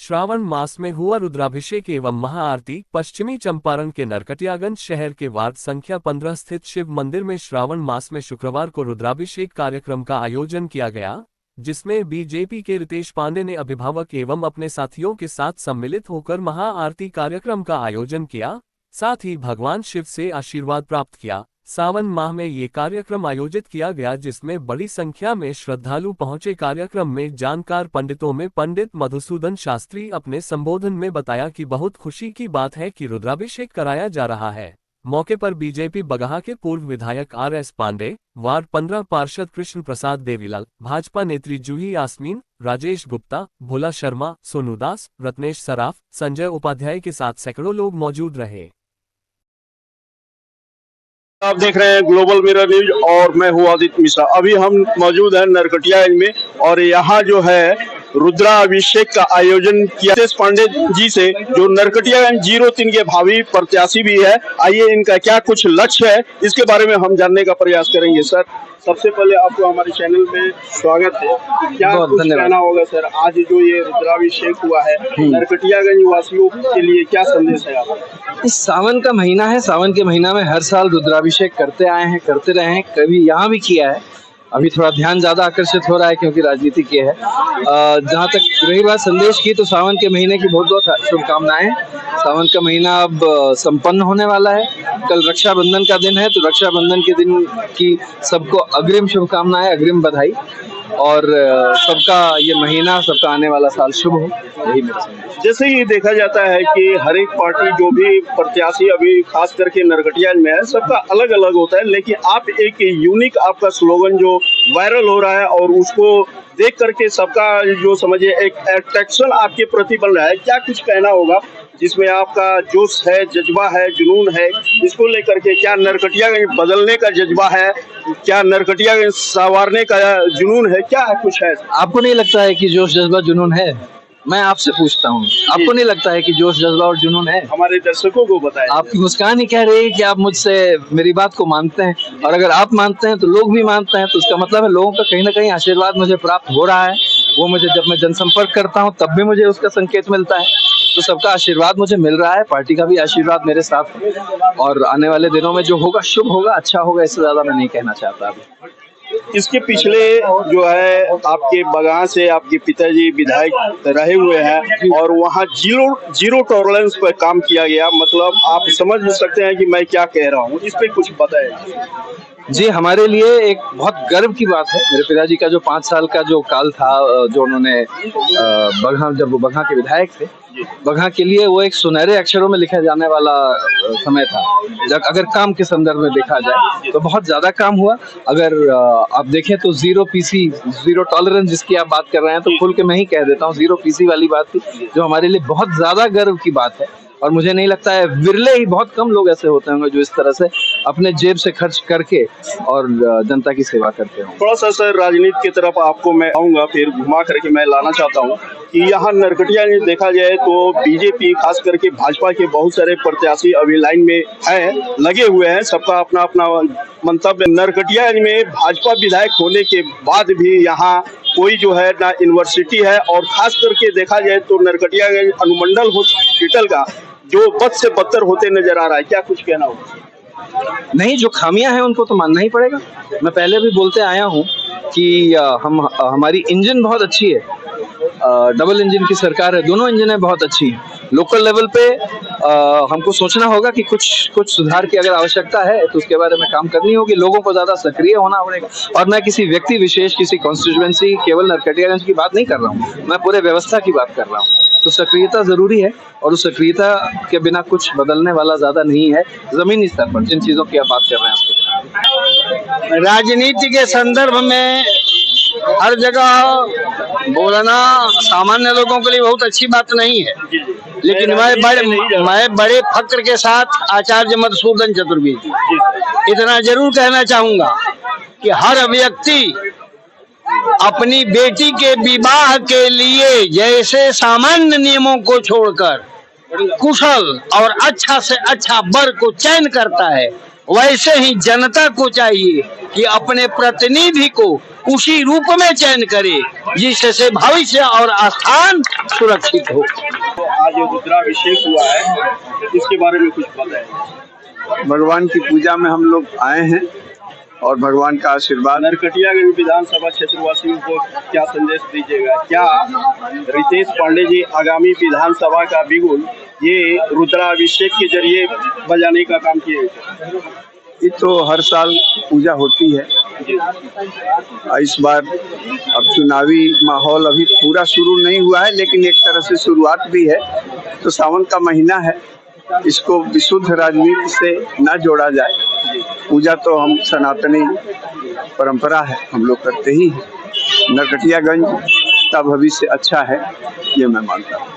श्रावण मास में हुआ रुद्राभिषेक एवं महाआरती। पश्चिमी चंपारण के नरकटियागंज शहर के वार्ड संख्या 15 स्थित शिव मंदिर में श्रावण मास में शुक्रवार को रुद्राभिषेक कार्यक्रम का आयोजन किया गया, जिसमें बीजेपी के रितेश पांडे ने अभिभावक एवं अपने साथियों के साथ सम्मिलित होकर महाआरती कार्यक्रम का आयोजन किया, साथ ही भगवान शिव से आशीर्वाद प्राप्त किया। सावन माह में ये कार्यक्रम आयोजित किया गया, जिसमें बड़ी संख्या में श्रद्धालु पहुंचे। कार्यक्रम में जानकार पंडितों में पंडित मधुसूदन शास्त्री अपने संबोधन में बताया कि बहुत खुशी की बात है कि रुद्राभिषेक कराया जा रहा है। मौके पर बीजेपी बगहा के पूर्व विधायक RS पांडे, वार्ड 15 पार्षद कृष्ण प्रसाद देवीलाल, भाजपा नेत्री जूही यास्मीन, राजेश गुप्ता, भोला शर्मा, सोनू दास, रत्नेश सराफ, संजय उपाध्याय के साथ सैकड़ों लोग मौजूद रहे। आप देख रहे हैं ग्लोबल मिरर न्यूज और मैं हूं आदित्य मिश्रा। अभी हम मौजूद हैं नरकटियागंज में और यहाँ जो है रुद्राभिषेक का आयोजन किया रितेश पांडे जी से, जो नरकटियागंज 03 के भावी प्रत्याशी भी है। आइए इनका क्या कुछ लक्ष्य है इसके बारे में हम जानने का प्रयास करेंगे। सर, सबसे पहले आपको हमारे चैनल में स्वागत है। क्या कुछ कहना होगा सर, आज जो ये रुद्राभिषेक हुआ है नरकटियागंज वासियों के लिए क्या संदेश है आपका? इस सावन का महीना है, सावन के महीना में हर साल रुद्राभिषेक करते आए हैं, करते रहे हैं, कभी यहाँ भी किया है। अभी थोड़ा ध्यान ज्यादा आकर्षित हो रहा है क्योंकि राजनीति की है। जहाँ तक रही बात संदेश की, तो सावन के महीने की बहुत बहुत शुभकामनाएं। सावन का महीना अब संपन्न होने वाला है। कल रक्षाबंधन का दिन है, तो रक्षाबंधन के दिन की सबको अग्रिम शुभकामनाएं, अग्रिम बधाई, और सबका ये महीना, सबका आने वाला साल शुभ हो, यही मेरा संदेश। जैसे ही देखा जाता है कि हर एक पार्टी जो भी प्रत्याशी अभी खास करके नरकटियागंज में है, सबका अलग अलग होता है, लेकिन आप एक यूनिक आपका स्लोगन जो वायरल हो रहा है और उसको देख करके सबका जो समझिए एक अट्रैक्शन आपके प्रति बन रहा है। क्या कुछ कहना होगा जिसमें आपका जोश है, जज्बा है, जुनून है, इसको लेकर के? क्या नरकटियागंज बदलने का जज्बा है? क्या नरकटियागंज संवारने का जुनून है? क्या कुछ है? आपको नहीं लगता है कि जोश जज्बा जुनून है? मैं आपसे पूछता हूँ, आपको नहीं लगता है कि जोश जज्बा और जुनून है? हमारे दर्शकों को बताएं। आपकी मुस्कान ही कह रही है कि आप मुझसे मेरी बात को मानते हैं, और अगर आप मानते हैं तो लोग भी मानते हैं, तो उसका मतलब है लोगों का कहीं ना कहीं आशीर्वाद मुझे प्राप्त हो रहा है। वो मुझे, जब मैं जनसंपर्क करता हूँ तब भी मुझे उसका संकेत मिलता है। तो सबका आशीर्वाद मुझे मिल रहा है, पार्टी का भी आशीर्वाद मेरे साथ है, और आने वाले दिनों में जो होगा शुभ होगा, अच्छा होगा। इससे ज्यादा मैं नहीं कहना चाहता अभी। इसके पिछले जो है आपके बगहा से आपके पिताजी विधायक रहे हुए हैं और वहाँ जीरो टॉलरेंस पर काम किया गया। मतलब आप समझ सकते हैं कि मैं क्या कह रहा हूँ, इस पे कुछ बताएं। जी, हमारे लिए एक बहुत गर्व की बात है। मेरे पिताजी का जो 5 साल का जो काल था, जो उन्होंने जब वो बगहा के विधायक थे, बगहा के लिए वो एक सुनहरे अक्षरों में लिखा जाने वाला समय था। जब अगर काम के संदर्भ में देखा जाए तो बहुत ज्यादा काम हुआ। अगर आप देखें तो जीरो पीसी, जीरो टॉलरेंस जिसकी आप बात कर रहे हैं, तो खुल के मैं ही कह देता हूँ, जीरो पीसी वाली बात थी, जो हमारे लिए बहुत ज्यादा गर्व की बात है। और मुझे नहीं लगता है, विरले ही, बहुत कम लोग ऐसे होते होंगे जो इस तरह से अपने जेब से खर्च करके और जनता की सेवा करते होंगे। थोड़ा सा सर राजनीति की तरफ आपको मैं आऊंगा, फिर घुमा करके मैं लाना चाहता हूँ कि यहाँ नरकटियागंज देखा जाए तो बीजेपी खास करके भाजपा के बहुत सारे प्रत्याशी अभी लाइन में है, लगे हुए हैं, सबका अपना अपना मंतव्य। नरकटियागंज में भाजपा विधायक होने के बाद भी यहाँ कोई जो है ना यूनिवर्सिटी है, और खास करके देखा जाए तो नरकटियागंज अनुमंडल हॉस्पिटल का जो बद से बदतर होते नजर आ रहा है। क्या कुछ कहना होगा? नहीं, जो खामियां हैं उनको तो मानना ही पड़ेगा। मैं पहले भी बोलते आया हूं कि हमारी इंजन बहुत अच्छी है, डबल इंजन की सरकार है, दोनों इंजनें बहुत अच्छी हैं। लोकल लेवल पे हमको सोचना होगा कि कुछ सुधार की अगर आवश्यकता है तो उसके बारे में काम करनी होगी। लोगों को ज्यादा सक्रिय होना पड़ेगा। और मैं किसी व्यक्ति विशेष, किसी कॉन्स्टिट्यूएंसी, केवल नरकटियागंज की बात नहीं कर रहा हूँ, मैं पूरे व्यवस्था की बात कर रहा हूँ। तो सक्रियता जरूरी है, और उस सक्रियता के बिना कुछ बदलने वाला ज्यादा नहीं है। जमीनी स्तर पर जिन चीजों की आप बात कर रहे हैं, राजनीति के संदर्भ में हर जगह बोलना सामान्य लोगों के लिए बहुत अच्छी बात नहीं है, लेकिन मैं बड़े फक्र के साथ आचार्य मधुसूदन चतुर्वेदी इतना जरूर कहना चाहूंगा कि हर व्यक्ति अपनी बेटी के विवाह के लिए जैसे सामान्य नियमों को छोड़कर कुशल और अच्छा से अच्छा वर को चयन करता है, वैसे ही जनता को चाहिए कि अपने प्रतिनिधि को उसी रूप में चयन करे जिससे भविष्य और स्थान सुरक्षित हो। तो आज रुद्राभिषेक हुआ है, इसके बारे में कुछ बताएं। भगवान की पूजा में हम लोग आए हैं और भगवान का आशीर्वाद। नरकटियागंज विधानसभा क्षेत्रवासियों को क्या संदेश दीजिएगा? क्या रितेश पांडे जी आगामी विधानसभा का बिगुल ये रुद्राभिषेक के जरिए बजाने का काम किए? ये तो हर साल पूजा होती है। इस बार अब चुनावी माहौल अभी पूरा शुरू नहीं हुआ है, लेकिन एक तरह से शुरुआत भी है। तो सावन का महीना है, इसको विशुद्ध राजनीति से न जोड़ा जाए। पूजा तो हम सनातनी परंपरा है, हम लोग करते ही हैं। नरकटियागंज का भविष्य अच्छा है, ये मैं मानता हूँ।